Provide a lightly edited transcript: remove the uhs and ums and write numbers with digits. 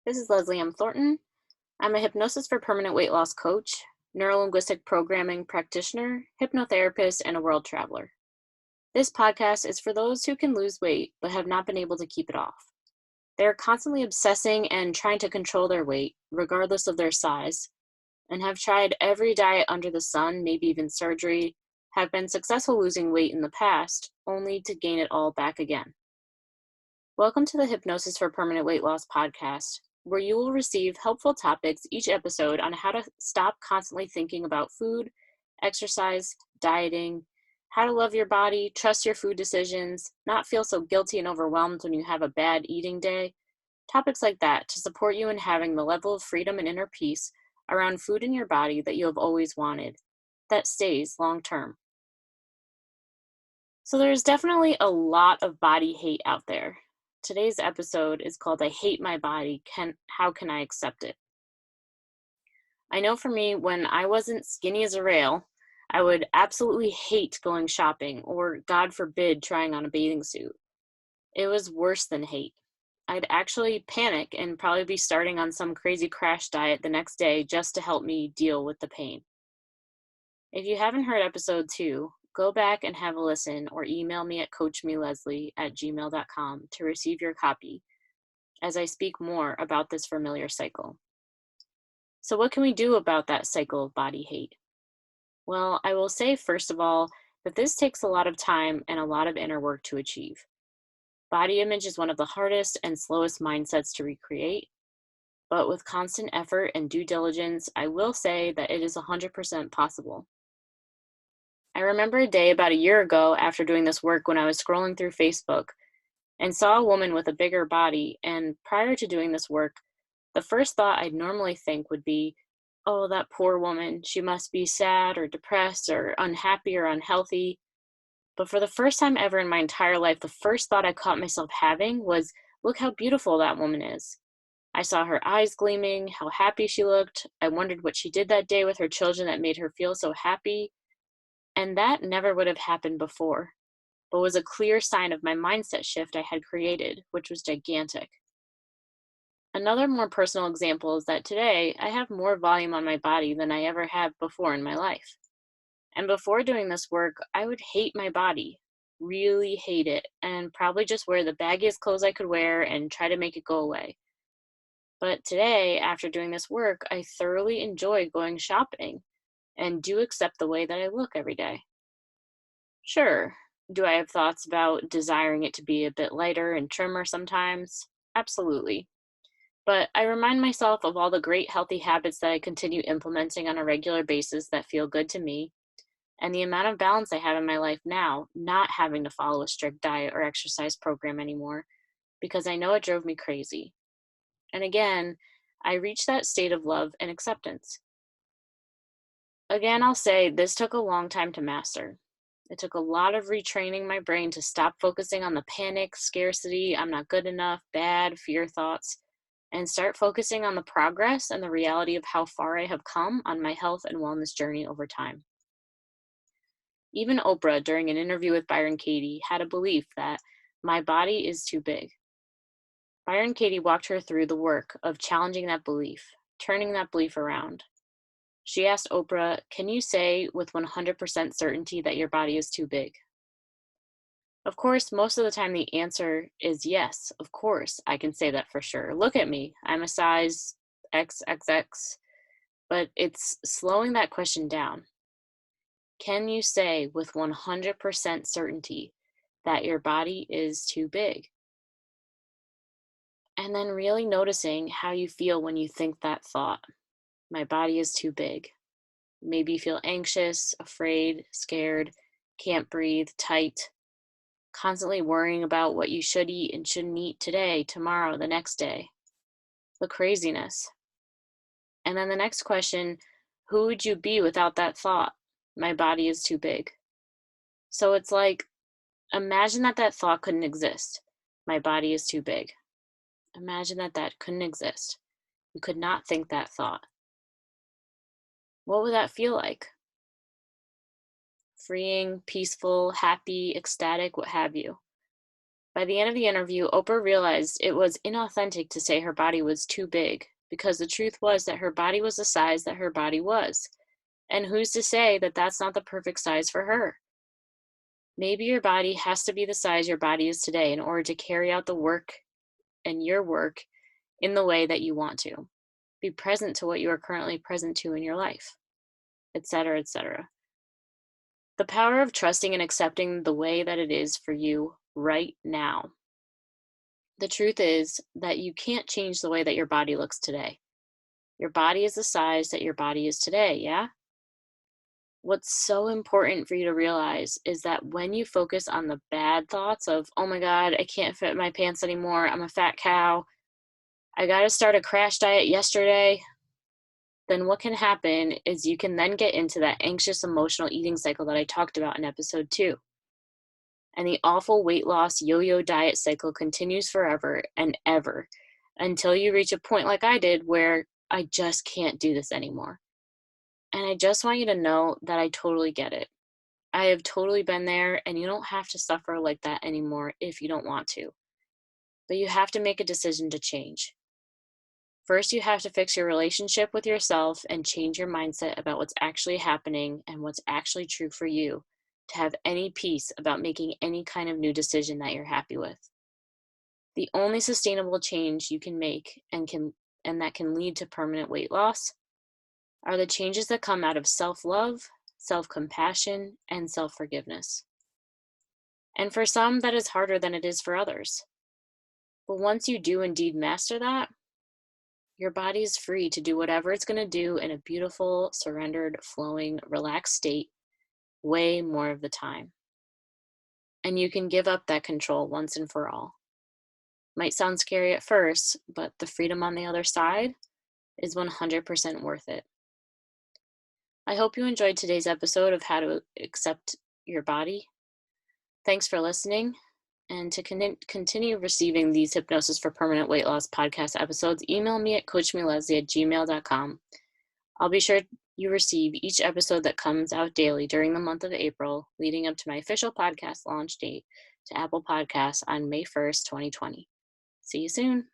This is Leslie M. Thornton. I'm a hypnosis for permanent weight loss coach, neurolinguistic programming practitioner, hypnotherapist, and a world traveler. This podcast is for those who can lose weight but have not been able to keep it off. They're constantly obsessing and trying to control their weight, regardless of their size, and have tried every diet under the sun, maybe even surgery, have been successful losing weight in the past, only to gain it all back again. Welcome to the Hypnosis for Permanent Weight Loss podcast, where you will receive helpful topics each episode on how to stop constantly thinking about food, exercise, dieting, how to love your body, trust your food decisions, not feel so guilty and overwhelmed when you have a bad eating day, topics like that to support you in having the level of freedom and inner peace around food in your body that you have always wanted, that stays long term. So there's definitely a lot of body hate out there. Today's episode is called I Hate My Body. How can I accept it? I know for me, when I wasn't skinny as a rail, I would absolutely hate going shopping or, God forbid, trying on a bathing suit. It was worse than hate. I'd actually panic and probably be starting on some crazy crash diet the next day just to help me deal with the pain. If you haven't heard episode 2, go back and have a listen or email me at coachmeleslie@gmail.com to receive your copy as I speak more about this familiar cycle. So what can we do about that cycle of body hate? Well, I will say first of all that this takes a lot of time and a lot of inner work to achieve. Body image is one of the hardest and slowest mindsets to recreate, but with constant effort and due diligence, I will say that it is 100% possible. I remember a day about a year ago after doing this work when I was scrolling through Facebook and saw a woman with a bigger body, and prior to doing this work, the first thought I'd normally think would be, oh, that poor woman, she must be sad or depressed or unhappy or unhealthy. But for the first time ever in my entire life, the first thought I caught myself having was, look how beautiful that woman is. I saw her eyes gleaming, how happy she looked. I wondered what she did that day with her children that made her feel so happy. And that never would have happened before, but was a clear sign of my mindset shift I had created, which was gigantic. Another more personal example is that today I have more volume on my body than I ever have before in my life. And before doing this work, I would hate my body, really hate it, and probably just wear the baggiest clothes I could wear and try to make it go away. But today, after doing this work, I thoroughly enjoy going shopping and do accept the way that I look every day. Sure, do I have thoughts about desiring it to be a bit lighter and trimmer sometimes? Absolutely. But I remind myself of all the great healthy habits that I continue implementing on a regular basis that feel good to me, and the amount of balance I have in my life now, not having to follow a strict diet or exercise program anymore, because I know it drove me crazy. And again, I reached that state of love and acceptance. Again, I'll say this took a long time to master. It took a lot of retraining my brain to stop focusing on the panic, scarcity, I'm not good enough, bad, fear thoughts, and start focusing on the progress and the reality of how far I have come on my health and wellness journey over time. Even Oprah, during an interview with Byron Katie, had a belief that my body is too big. Byron Katie walked her through the work of challenging that belief, turning that belief around. She asked Oprah, can you say with 100% certainty that your body is too big? Of course, most of the time the answer is yes, of course, I can say that for sure. Look at me, I'm a size XXX. But it's slowing that question down. Can you say with 100% certainty that your body is too big? And then really noticing how you feel when you think that thought. My body is too big. Maybe you feel anxious, afraid, scared, can't breathe, tight, constantly worrying about what you should eat and shouldn't eat today, tomorrow, the next day. The craziness. And then the next question, who would you be without that thought? My body is too big. So it's like, imagine that that thought couldn't exist. My body is too big. Imagine that that couldn't exist. You could not think that thought. What would that feel like? Freeing, peaceful, happy, ecstatic, what have you. By the end of the interview, Oprah realized it was inauthentic to say her body was too big, because the truth was that her body was the size that her body was. And who's to say that that's not the perfect size for her? Maybe your body has to be the size your body is today in order to carry out the work and your work in the way that you want to. Be present to what you are currently present to in your life, etc., etc. The power of trusting and accepting the way that it is for you right now. The truth is that you can't change the way that your body looks today. Your body is the size that your body is today, yeah? What's so important for you to realize is that when you focus on the bad thoughts of, oh my God, I can't fit my pants anymore, I'm a fat cow, I got to start a crash diet yesterday, then what can happen is you can then get into that anxious emotional eating cycle that I talked about in episode 2. And the awful weight loss yo-yo diet cycle continues forever and ever until you reach a point like I did where I just can't do this anymore. And I just want you to know that I totally get it. I have totally been there, and you don't have to suffer like that anymore if you don't want to. But you have to make a decision to change. First, you have to fix your relationship with yourself and change your mindset about what's actually happening and what's actually true for you to have any peace about making any kind of new decision that you're happy with. The only sustainable change you can make and that can lead to permanent weight loss are the changes that come out of self-love, self-compassion, and self-forgiveness. And for some, that is harder than it is for others. But once you do indeed master that, your body is free to do whatever it's going to do in a beautiful, surrendered, flowing, relaxed state way more of the time. And you can give up that control once and for all. Might sound scary at first, but the freedom on the other side is 100% worth it. I hope you enjoyed today's episode of How to Accept Your Body. Thanks for listening. And to continue receiving these Hypnosis for Permanent Weight Loss podcast episodes, email me at coachmeleslie@gmail.com. I'll be sure you receive each episode that comes out daily during the month of April, leading up to my official podcast launch date to Apple Podcasts on May 1st, 2020. See you soon.